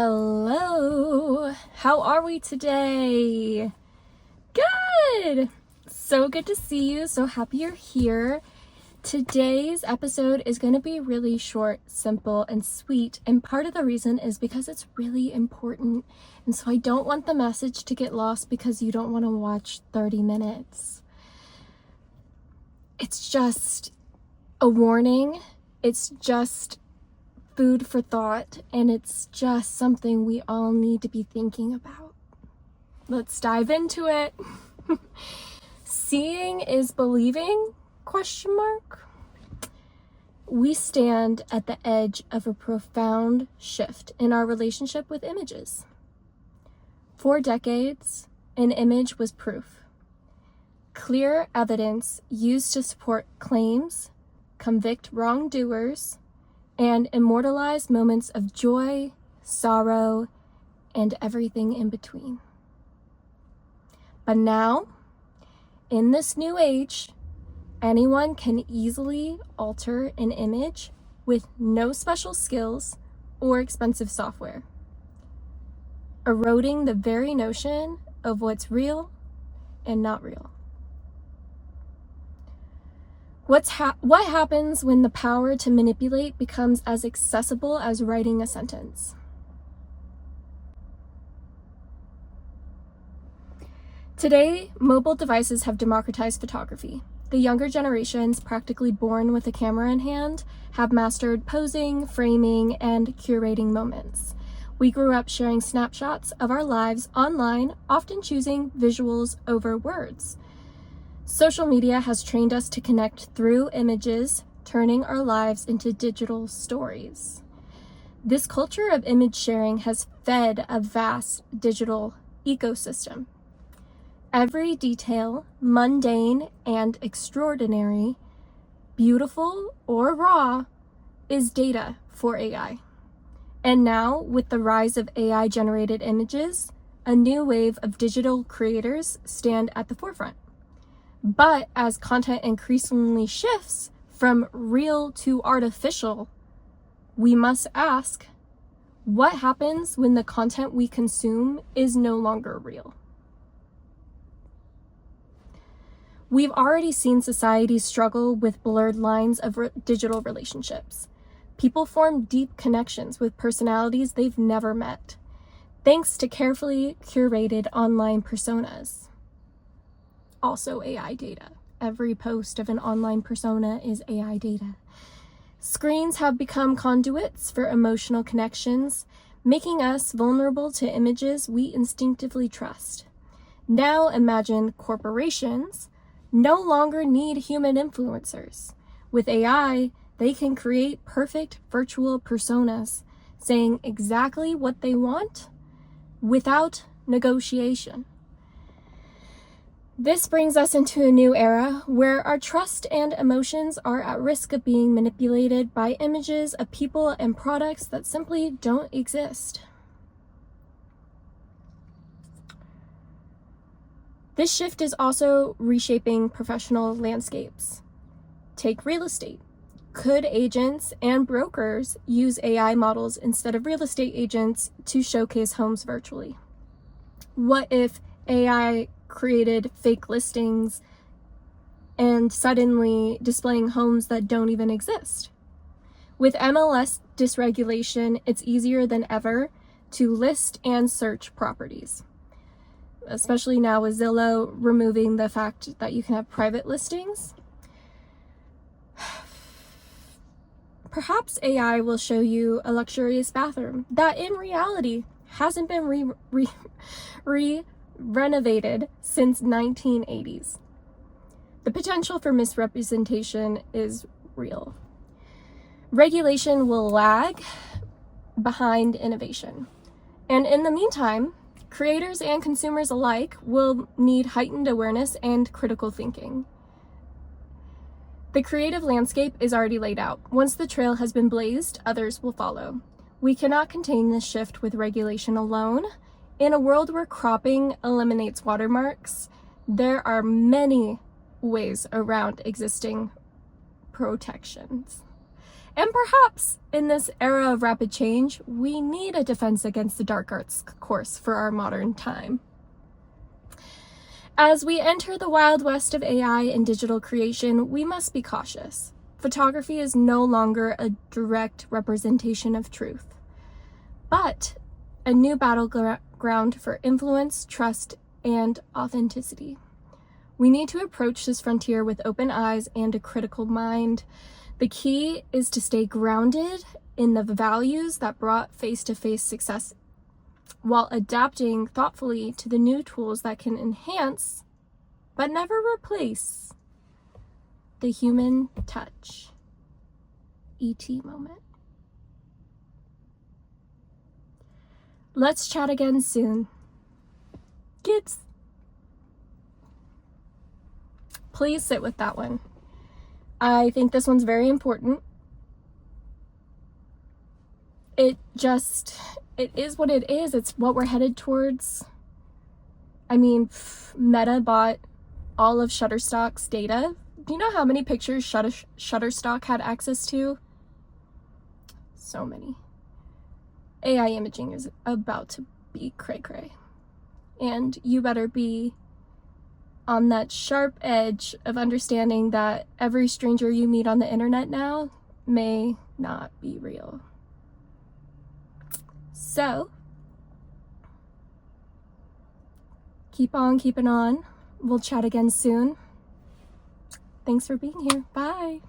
Hello, how are we today? Good! So good to see you, so happy you're here. Today's episode is going to be really short, simple, and sweet, and part of the reason is because it's really important, and so I don't want the message to get lost because you don't want to watch 30 minutes. It's just a warning, it's just food for thought, and it's just something we all need to be thinking about. Let's dive into it. Seeing is believing? ? We stand at the edge of a profound shift in our relationship with images. For decades, an image was proof. Clear evidence used to support claims, convict wrongdoers, and immortalize moments of joy, sorrow, and everything in between. But now, in this new age, anyone can easily alter an image with no special skills or expensive software, eroding the very notion of what's real and not real. What happens when the power to manipulate becomes as accessible as writing a sentence? Today, mobile devices have democratized photography. The younger generations, practically born with a camera in hand, have mastered posing, framing, and curating moments. We grew up sharing snapshots of our lives online, often choosing visuals over words. Social media has trained us to connect through images, turning our lives into digital stories. This culture of image sharing has fed a vast digital ecosystem. Every detail, mundane and extraordinary, beautiful or raw, is data for AI. And now, with the rise of AI-generated images, a new wave of digital creators stand at the forefront. But as content increasingly shifts from real to artificial, we must ask, what happens when the content we consume is no longer real? We've already seen society struggle with blurred lines of digital relationships. People form deep connections with personalities they've never met, thanks to carefully curated online personas. Also AI data. Every post of an online persona is AI data. Screens have become conduits for emotional connections, making us vulnerable to images we instinctively trust. Now imagine corporations no longer need human influencers. With AI, they can create perfect virtual personas, saying exactly what they want without negotiation. This brings us into a new era where our trust and emotions are at risk of being manipulated by images of people and products that simply don't exist. This shift is also reshaping professional landscapes. Take real estate. Could agents and brokers use AI models instead of real estate agents to showcase homes virtually? What if AI created fake listings and suddenly displaying homes that don't even exist? With MLS dysregulation, it's easier than ever to list and search properties, especially now with Zillow removing the fact that you can have private listings. Perhaps AI will show you a luxurious bathroom that in reality hasn't been renovated since 1980s. The potential for misrepresentation is real. Regulation will lag behind innovation. And in the meantime, creators and consumers alike will need heightened awareness and critical thinking. The creative landscape is already laid out. Once the trail has been blazed, others will follow. We cannot contain this shift with regulation alone. In a world where cropping eliminates watermarks, there are many ways around existing protections. And perhaps in this era of rapid change, we need a defense against the dark arts course for our modern time. As we enter the wild west of AI and digital creation, we must be cautious. Photography is no longer a direct representation of truth, but a new battleground for influence, trust, and authenticity. We need to approach this frontier with open eyes and a critical mind. The key is to stay grounded in the values that brought face-to-face success while adapting thoughtfully to the new tools that can enhance, but never replace, the human touch. E.T. moment. Let's chat again soon. Kids. Please sit with that one. I think this one's very important. It is what it is. It's what we're headed towards. I mean, Meta bought all of Shutterstock's data. Do you know how many pictures Shutterstock had access to? So many. AI imaging is about to be cray-cray. And you better be on that sharp edge of understanding that every stranger you meet on the internet now may not be real. So, keep on keeping on. We'll chat again soon. Thanks for being here. Bye.